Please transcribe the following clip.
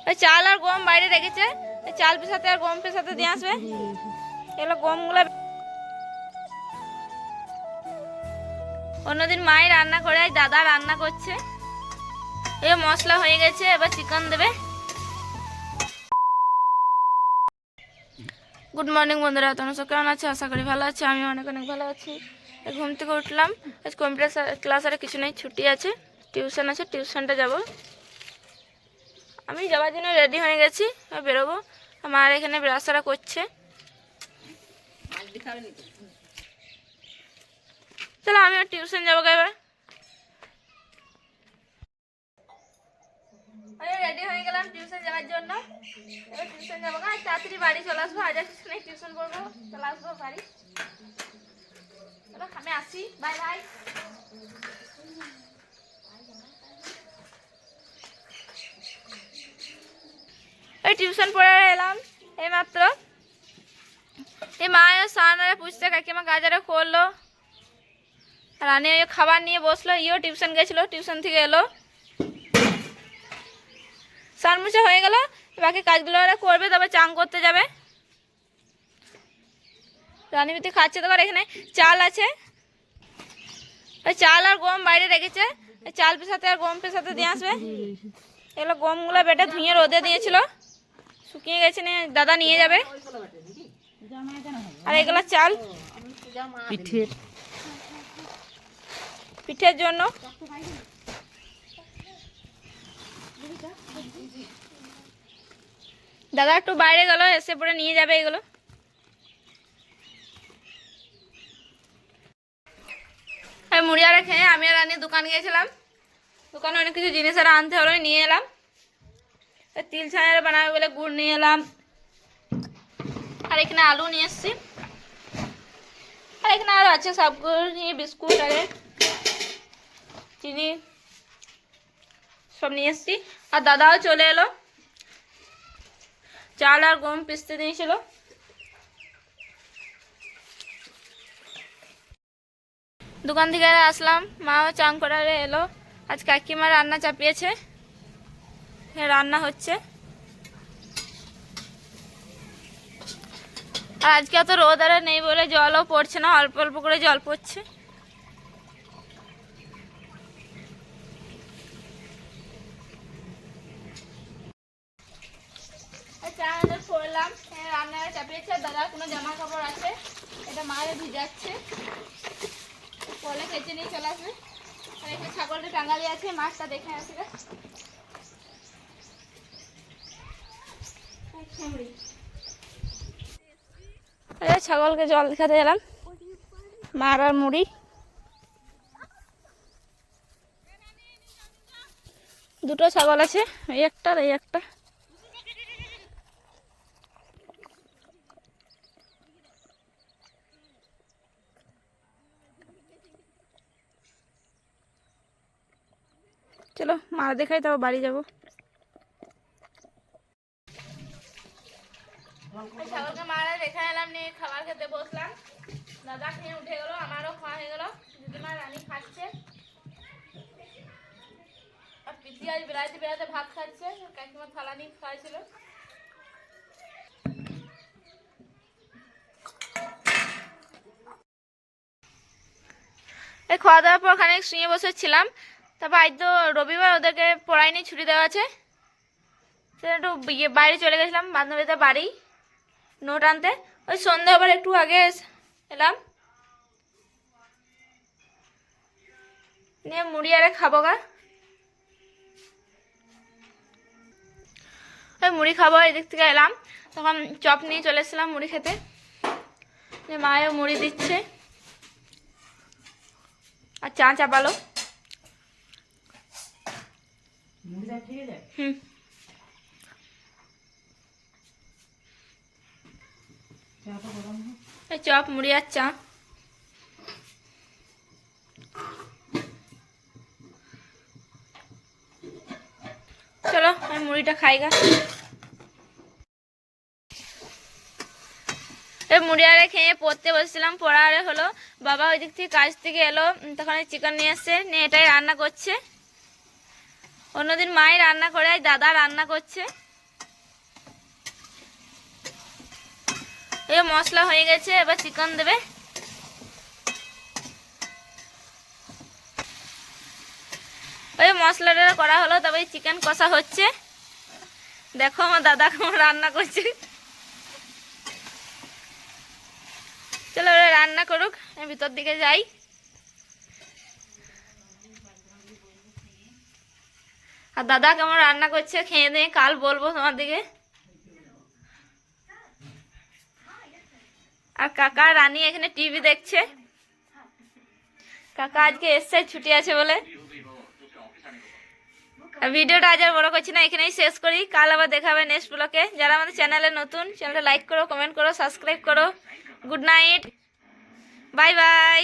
ওই চাল আর গম বাইরে রেখেছে, চাল পেছাতে আর গম পেছাতে দিয়ে আসবে। এগুলো গমগুলো অন্যদিন মায়ের রান্না করে, আজ দাদা রান্না করছে। এই মশলা হয়ে গেছে, এবার চিকেন দেবে। গুড মর্নিং বন্ধুরা, তোমরা সব কেমন আছো? আশা করি ভালো আছে। আমি অনেক অনেক ভালো আছি। ঘুম থেকে উঠলাম, আজ কম্পিউটার ক্লাস আর কিছু নেই, ছুটি আছে, টিউশন আছে, টিউশনটা যাব। আমি যাওয়ার জন্য রেডি হয়ে গেছি, বেরোবো। আমার এখানে ব্রাশারা করছে। চলো আমি আর টিউশন যাবো এবার। আমি রেডি হয়ে গেলাম টিউশন যাওয়ার জন্য। এবার টিউশন যাবো, আর তাড়াতাড়ি বাড়ি চলে আসবো। আজ কিছু নেই, টিউশন পড়বো, চলে আসবো বাড়ি। চলো আমি আসি, বাই বাই। ওই টিউশন পড়ে এলাম এই মাত্র। এই মা সানারে পুষতে কাকিমা গাজারে করলো, রানি ওই খাবার নিয়ে বসলো। ইও টিউশন গেছিলো, টিউশন থেকে এলো, সান মুছে হয়ে গেল। বাকি কাজগুলো ওরা করবে, তবে চান করতে যাবে। রানীবিতি খাচ্ছে। তোমার এখানে চাল আছে, ওই চাল আর গম বাইরে রেখেছে, চাল পেছাতে আর গম পেছাতে দিয়ে আসবে। এগুলো গমগুলো বেটে ধুয়ে রোদে দিয়েছিল, শুকিয়ে গেছে, নিয়ে দাদা নিয়ে যাবে। আর এগুলো চাল পিঠের জন্য। দাদা একটু বাইরে গেল, এসে পরে নিয়ে যাবে এগুলো। মুড়ি আর খেয়ে আমি আর রানী দোকান গিয়েছিলাম। দোকানে অনেক কিছু জিনিস আর আনতে হলো, নিয়ে এলাম। তিল ছানার বানাবে বলে গুড় নিয়ে এলাম, আর এখানে আলু নিয়ে এসছি, আর এখানে আরো আছে সবগুলো নিয়ে, বিস্কুট আর চিনি সব নিয়ে এসছি। আর দাদাও চলে এলো, চাল আর গম পিসতে দিয়েছিল। দোকান থেকে আসলাম, মাও চান করে এলো। আজ কাকিমা রান্না চাপিয়েছে, রান্না হচ্ছে। আর আজকে অত রোদ আর নেই বলে জলও পড়ছে না, অল্প অল্প করে জল পড়ছে। করলাম, রান্না চাপিয়েছে। দাদার কোনো জামা কাপড় আছে, এটা মায়ের ভিজাচ্ছে, পরে কেচে নিয়ে চলে আসবে। আর এখানে ছাগলটা টাঙালি আছে, মাছটা দেখে আসবে। ছাগলকে জল দেখাতে এলাম, মার আর মুড়ি। দুটো ছাগল আছে, এই একটা আর এই একটা। চলো মার দেখাই, তারপর বাড়ি যাবো। ছাগলকে মারা দেখে এলাম, নিয়ে খাবার খেতে বসলাম। দাদা খেয়ে উঠে গেল, আমারও খাওয়া হয়ে গেল। দিদিমা রানী খাচ্ছে, আর পিসি আজ বেড়াইতে বেড়াতে ভাত খাচ্ছে। কাকিমা থালা নিয়ে খাওয়াইছিল। এই খাওয়া দাওয়ার পর খানিক শুয়ে বসেছিলাম। তারপর আজ তো রবিবার, ওদেরকে পড়ায়নি, ছুটি দেওয়া আছে। একটু বাইরে চলে গেছিলাম বান্ধবীদের বাড়ি নোট আনতে। ওই সন্ধ্যা আবার একটু আগে এলাম, নিয়ে মুড়ি আরে খাবো গা। ওই মুড়ি খাবো, এদিক থেকে এলাম, তখন চপ নিয়ে চলে এসেছিলাম মুড়ি খেতে। মায়েও মুড়ি দিচ্ছে, আর চা চাপালো। হুম, চপ মুড়ি আর চা। চলো আমি মুড়িটা খাই গা। মুড়ি আরে খেয়ে পড়তে বসেছিলাম, পড়া আরে হলো। বাবা ওই দিক থেকে কাজ থেকে এলো, তখন চিকেন নিয়ে এসছে, নিয়ে এটাই রান্না করছে। অন্যদিন মায়ের রান্না করে, আজ দাদা রান্না করছে। এই মশলা হয়ে গেছে, এবার চিকেন দেবে। ওই মশলাটা করা হলো, তবে চিকেন কষা হচ্ছে। দেখো আমার দাদা কেমন রান্না করছে। চলো ওরা রান্না করুক, আমি ভিতর দিকে যাই। আর দাদা কেমন রান্না করছে খেয়ে দিয়ে কাল বলবো তোমার দিকে। আর কাকা রানী এখানে টিভি দেখছে। কাকা আজকে এসছে, ছুটি আছে বলে। আর ভিডিওটা আজ আর বড় করছি না, এখানেই শেষ করি। কাল আবার দেখা হবে নেক্সট ব্লগে। যারা আমাদের চ্যানেলে নতুন, চ্যানেলটা লাইক করো, কমেন্ট করো, সাবস্ক্রাইব করো। Good night, bye bye.